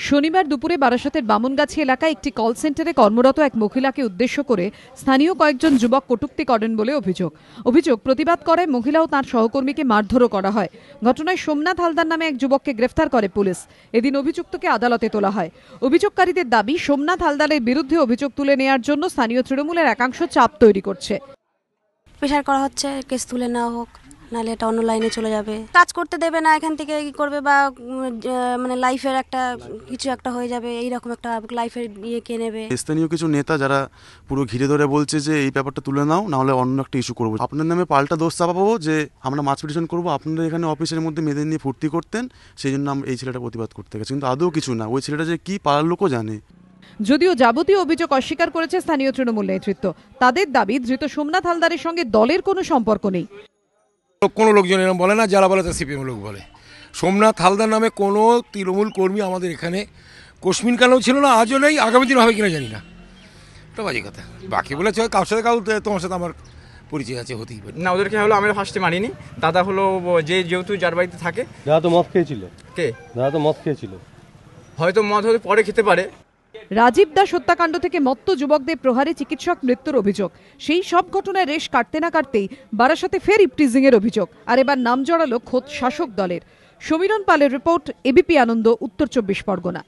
শনিবার দুপুরে বারাসাতের বামনগাছি এলাকায় একটি কল সেন্টারে কর্মরত এক মহিলাকে উদ্দেশ্য করে স্থানীয় কয়েকজন যুবক কটূক্তি করেন বলে অভিযোগ প্রতিবাদ করায় মহিলা ও তার সহকর্মীকে মারধরও করা হয়। ঘটনায় সোমনাথ হালদার নামে এক যুবককে গ্রেফতার করে পুলিশ। এদিন অভিযুক্তকে আদালতে তোলা হয়। অভিযোগকারীদের দাবি, সোমনাথ হালদারের বিরুদ্ধে অভিযোগ তুলে নেওয়ার জন্য স্থানীয় তৃণমূলের একাংশ চাপ তৈরি করছে। প্রেশার করা হচ্ছে কেস তুলে নেওয়া হোক, নাহলে এটা অন্য লাইনে চলে যাবে, কাজ করতে দেবে না, এখান থেকে কি করবে, বা মানে লাইফের একটা কিছু একটা হয়ে যাবে, এইরকম একটা লাইফের ইয়ে কে নেবে। স্থানীয় কিছু নেতা যারা পুরো ঘিরে ধরে বলছে যে এই ব্যাপারটা তুলে নাও, নাহলে অন্য একটা ইস্যু করবো, আপনার নামে পাল্টা দোষ চাপাবো যে আমরা মাছ পিটিশন করবো, আপনারা এখানে অফিসের মধ্যে মেয়েদের নিয়ে ফুর্তি করতেন, সেই জন্য এই ছেলেটা প্রতিবাদ করতে গেছে। কিন্তু আদৌ কিছু না, ওই ছেলেটা যে কি পাড়ার লোকও জানে। যদিও যাবতীয় অভিযোগ অস্বীকার করেছে স্থানীয় তৃণমূল নেতৃত্ব। তাদের দাবি, ধৃত সোমনাথ হালদারের সঙ্গে দলের কোনো সম্পর্ক নেই। কোনো লোকজন এরকম বলে না, যারা বলে তা সিপিএম লোক বলে। সোমনাথ হালদার নামে কোনো তৃণমূল কর্মী আমাদের এখানে কোশমিন কালেও ছিল না, আজও নেই, আগামী দিন হবে কিনা জানি না। তো বাজে কথা। বাকি বলেছে কারোর সাথে তোমার সাথে আমার পরিচয় আছে, হতেই পারে না। ওদেরকে হলো আমরা ফার্স্টে মানিনি। দাদা হলো যেহেতু যার বাড়িতে থাকে, দাদা তো মদ খেয়েছিল। কে? দাদা তো মদ খেয়েছিল। হয়তো মদ হতে পরে খেতে পারে। রাজীব দাস হত্যাকাণ্ড থেকে মত্ত যুবকদের প্রহারে চিকিৎসক মৃত্যুর অভিযোগ। সেই সব ঘটনায় রেশ কাটতে না কাটতেই বারাসাতে ফের ইপটিজিং এর অভিযোগ। আর এবার নাম জড়ালো খোদ শাসক দলের। সমীরণ পালের রিপোর্ট, এবিপি আনন্দ, উত্তর 24 পরগনা।